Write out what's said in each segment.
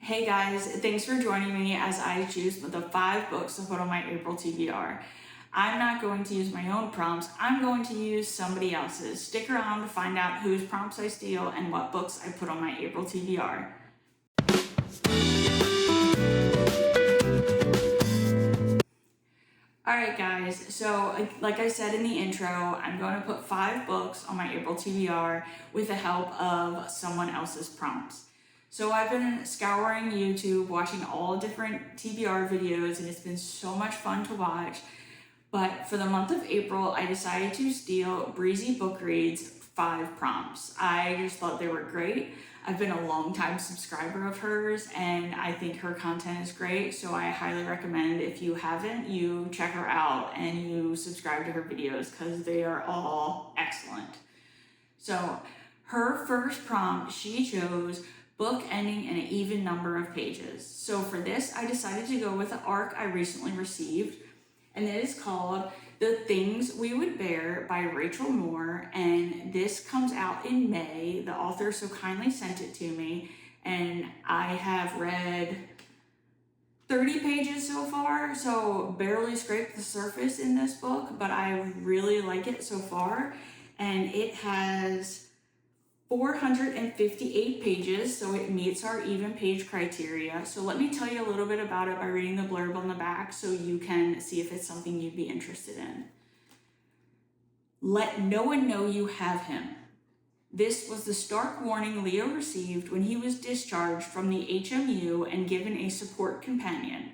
Hey guys, thanks for joining me as I choose the 5 books to put on my April TBR. I'm not going to use my own prompts, I'm going to use somebody else's. Stick around to find out whose prompts I steal and what books I put on my April TBR. Alright guys, so like I said in the intro, I'm going to put 5 books on my April TBR with the help of someone else's prompts. So I've been scouring YouTube, watching all different TBR videos, and it's been so much fun to watch. But for the month of April, I decided to steal BreezyBookReads' 5 prompts. I just thought they were great. I've been a long-time subscriber of hers, and I think her content is great, so I highly recommend, if you haven't, you check her out and you subscribe to her videos because they are all excellent. So her first prompt, she chose book ending in an even number of pages. So for this, I decided to go with an arc I recently received, and it is called The Things We Would Bear by Rachel Moore, and this comes out in May. The author so kindly sent it to me, and I have read 30 pages so far, so barely scraped the surface in this book, but I really like it so far, and it has 458 pages, so it meets our even page criteria. So let me tell you a little bit about it by reading the blurb on the back so you can see if it's something you'd be interested in. Let no one know you have him. This was the stark warning Leo received when he was discharged from the HMU and given a support companion.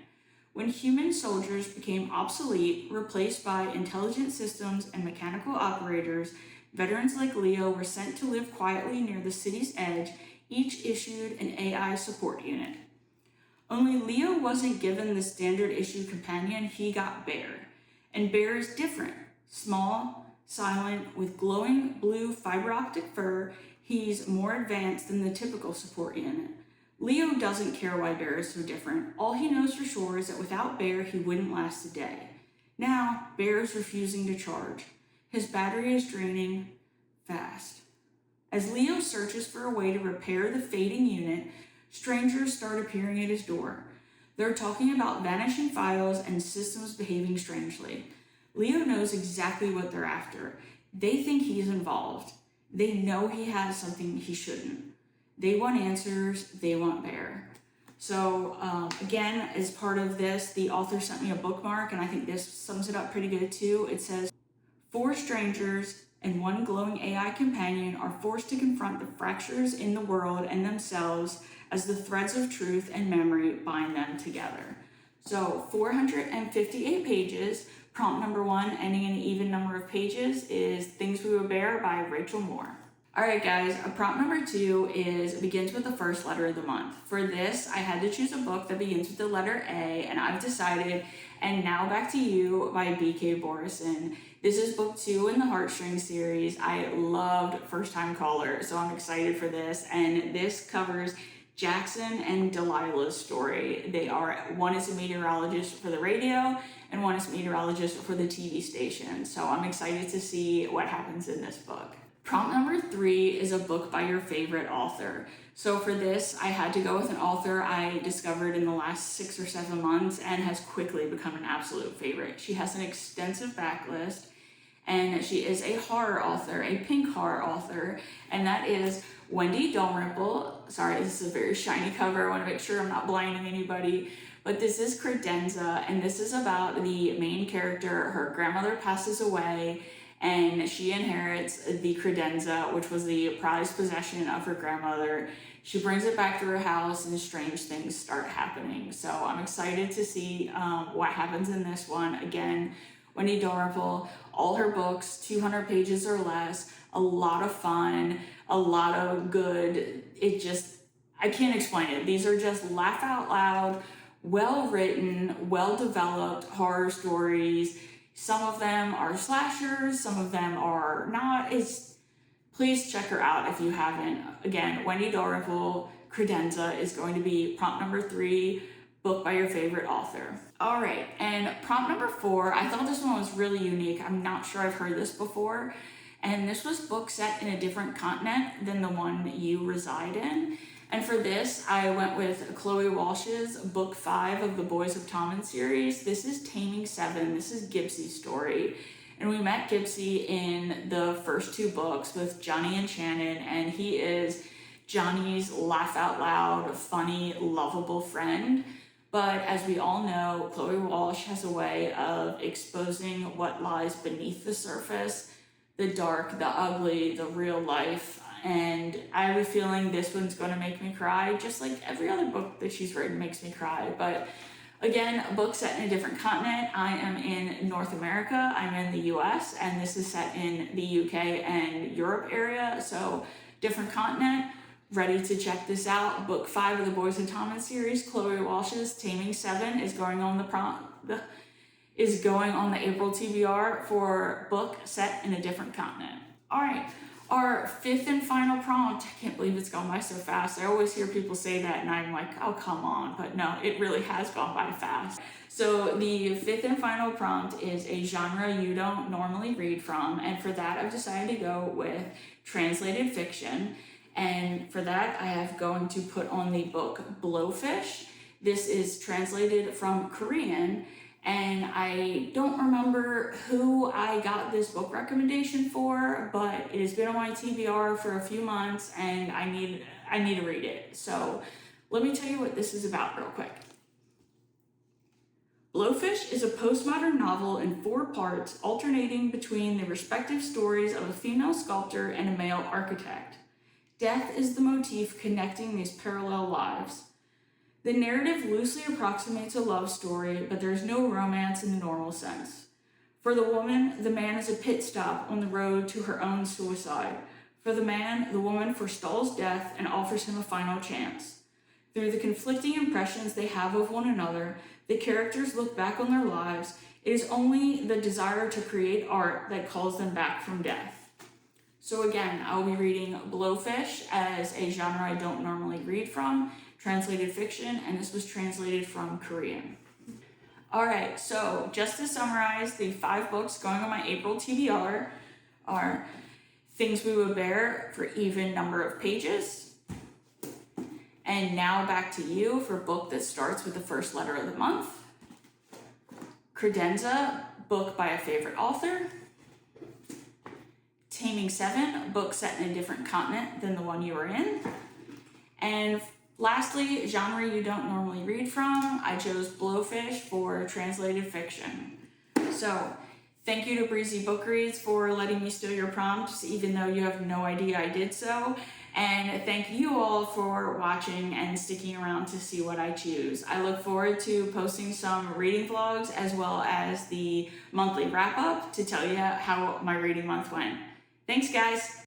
When human soldiers became obsolete, replaced by intelligent systems and mechanical operators, veterans like Leo were sent to live quietly near the city's edge, each issued an AI support unit. Only Leo wasn't given the standard issue companion, he got Bear. And Bear is different. Small, silent, with glowing blue fiber optic fur, he's more advanced than the typical support unit. Leo doesn't care why Bear is so different. All he knows for sure is that without Bear, he wouldn't last a day. Now, Bear is refusing to charge. His battery is draining fast. As Leo searches for a way to repair the fading unit, strangers start appearing at his door. They're talking about vanishing files and systems behaving strangely. Leo knows exactly what they're after. They think he's involved. They know he has something he shouldn't. They want answers. They want Bear. So again, as part of this, the author sent me a bookmark, and I think this sums it up pretty good too. It says, 4 strangers and 1 glowing AI companion are forced to confront the fractures in the world and themselves as the threads of truth and memory bind them together. So 458 pages. Prompt number 1, ending in an even number of pages, is Things We Would Bear by Rachel Moore. Alright guys, prompt number 2 begins with the first letter of the month. For this, I had to choose a book that begins with the letter A, and I've decided And Now Back to You by B.K. Borison. This is book 2 in the Heartstrings series. I loved First Time Caller, so I'm excited for this. And this covers Jackson and Delilah's story. One is a meteorologist for the radio, and one is a meteorologist for the TV station. So I'm excited to see what happens in this book. Prompt number 3 is a book by your favorite author. So for this, I had to go with an author I discovered in the last 6 or 7 months and has quickly become an absolute favorite. She has an extensive backlist, and she is a horror author, a pink horror author, and that is Wendy Dalrymple. Sorry, this is a very shiny cover. I want to make sure I'm not blinding anybody. But this is Credenza, and this is about the main character. Her grandmother passes away, and she inherits the credenza, which was the prized possession of her grandmother. She brings it back to her house, and strange things start happening. So I'm excited to see what happens in this one. Again, Wendy Dalrymple, all her books, 200 pages or less, a lot of fun, a lot of good. I can't explain it. These are just laugh out loud, well-written, well-developed horror stories. Some of them are slashers, some of them are not. Please check her out if you haven't. Again, Wendy Dalrymple, Credenza is going to be prompt number 3, book by your favorite author. All right, and prompt number 4, I thought this one was really unique. I'm not sure I've heard this before. And this was book set in a different continent than the one you reside in. And for this, I went with Chloe Walsh's book 5 of the Boys of Tommen series. This is Taming 7. This is Gibbsie's story. And we met Gibbsie in the first 2 books with Johnny and Shannon, and he is Johnny's laugh out loud, funny, lovable friend. But as we all know, Chloe Walsh has a way of exposing what lies beneath the surface, the dark, the ugly, the real life. And I have a feeling this one's going to make me cry, just like every other book that she's written makes me cry. But again, a book set in a different continent. I am in North America, I'm in the US, and this is set in the UK and Europe area, so different continent. Ready to check this out. Book 5 of the Boys of Tommen series, Chloe Walsh's Taming 7, is going on the April TBR for book set in a different continent. All right. Our 5th and final prompt, I can't believe it's gone by so fast. I always hear people say that and I'm like, oh, come on. But no, it really has gone by fast. So the 5th and final prompt is a genre you don't normally read from. And for that, I've decided to go with translated fiction. And for that, I have going to put on the book Blowfish. This is translated from Korean. And I don't remember who I got this book recommendation for, but it has been on my TBR for a few months and I need to read it. So let me tell you what this is about real quick. Blowfish is a postmodern novel in 4 parts, alternating between the respective stories of a female sculptor and a male architect. Death is the motif connecting these parallel lives. The narrative loosely approximates a love story, but there is no romance in the normal sense. For the woman, the man is a pit stop on the road to her own suicide. For the man, the woman forestalls death and offers him a final chance. Through the conflicting impressions they have of one another, the characters look back on their lives. It is only the desire to create art that calls them back from death. So again, I will be reading Blowfish as a genre I don't normally read from, translated fiction, and this was translated from Korean. All right, so just to summarize, the 5 books going on my April TBR are Things We Would Bear for Even Number of Pages, and Now Back to You for book that starts with the first letter of the month, Credenza, book by a favorite author, Taming 7, book set in a different continent than the one you are in, and lastly, genre you don't normally read from, I chose Blowfish for translated fiction. So, thank you to BreezyBookReads for letting me steal your prompts, even though you have no idea I did so. And thank you all for watching and sticking around to see what I choose. I look forward to posting some reading vlogs as well as the monthly wrap-up to tell you how my reading month went. Thanks, guys.